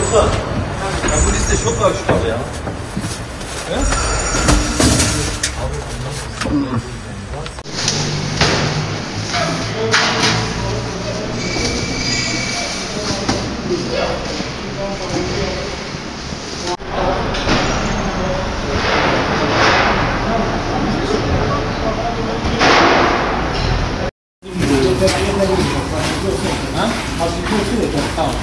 Usta, ya bu liste çok karışık ya. He? Tamam.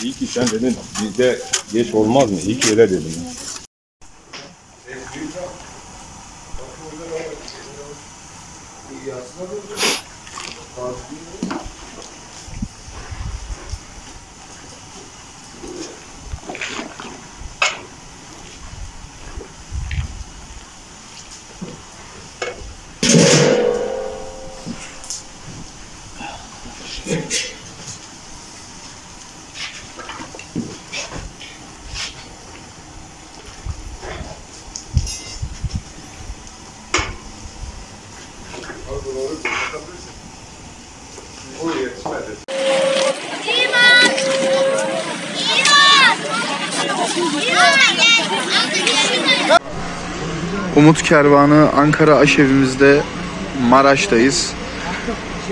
İyi ki sen dedin, bizde geç olmaz mı? İyi ki öyle dedin. Umut Kervanı Ankara Aşevimizde Maraş'tayız.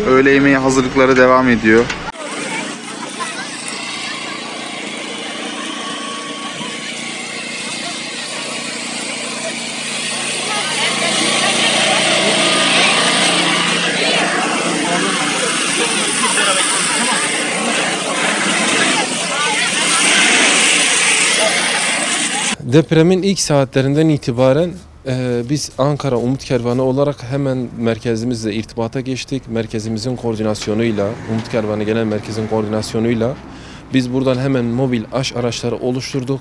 Öğle yemeği hazırlıkları devam ediyor. Depremin ilk saatlerinden itibaren biz Ankara Umut Kervanı olarak hemen merkezimizle irtibata geçtik. Merkezimizin koordinasyonuyla, Umut Kervanı Genel Merkez'in koordinasyonuyla biz buradan hemen mobil aş araçları oluşturduk.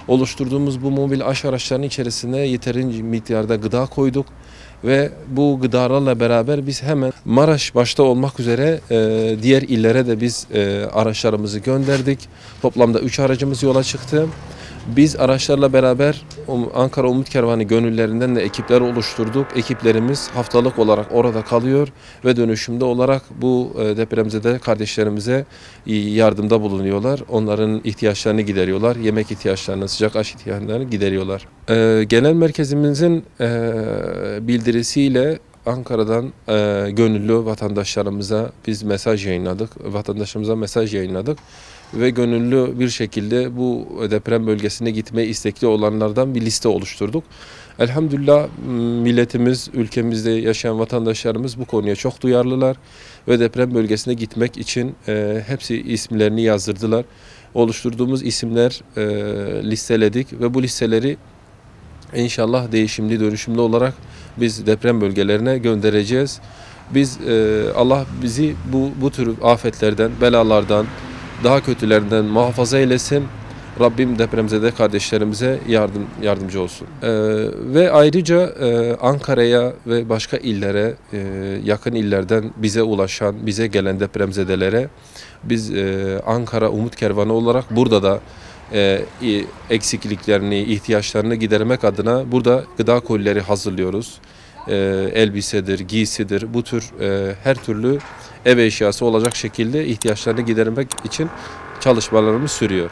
Oluşturduğumuz bu mobil aş araçlarının içerisine yeterince miktarda gıda koyduk. Ve bu gıdalarla beraber biz hemen Maraş başta olmak üzere diğer illere de biz araçlarımızı gönderdik. Toplamda 3 aracımız yola çıktı. Biz araçlarla beraber Ankara Umut Kervanı gönüllerinden de ekipler oluşturduk. Ekiplerimiz haftalık olarak orada kalıyor ve dönüşümde olarak bu depremzede kardeşlerimize yardımda bulunuyorlar. Onların ihtiyaçlarını gideriyorlar. Yemek ihtiyaçlarını, sıcak aş ihtiyaçlarını gideriyorlar. Genel merkezimizin bildirisiyle Ankara'dan gönüllü vatandaşlarımıza biz mesaj yayınladık. Vatandaşlarımıza mesaj yayınladık. Ve gönüllü bir şekilde bu deprem bölgesine gitmeye istekli olanlardan bir liste oluşturduk. Elhamdülillah milletimiz, ülkemizde yaşayan vatandaşlarımız bu konuya çok duyarlılar ve deprem bölgesine gitmek için hepsi isimlerini yazdırdılar. Oluşturduğumuz isimler listeledik ve bu listeleri İnşallah değişimli, dönüşümlü olarak biz deprem bölgelerine göndereceğiz. Allah bizi bu tür afetlerden, belalardan, daha kötülerinden muhafaza eylesin. Rabbim depremzede kardeşlerimize yardımcı olsun. Ve ayrıca Ankara'ya ve başka illere, yakın illerden bize ulaşan, bize gelen depremzedelere biz Ankara Umut Kervanı olarak burada da eksikliklerini, ihtiyaçlarını gidermek adına burada gıda kolileri hazırlıyoruz. Elbisedir, giysidir, bu tür her türlü ev eşyası olacak şekilde ihtiyaçlarını gidermek için çalışmalarımız sürüyor.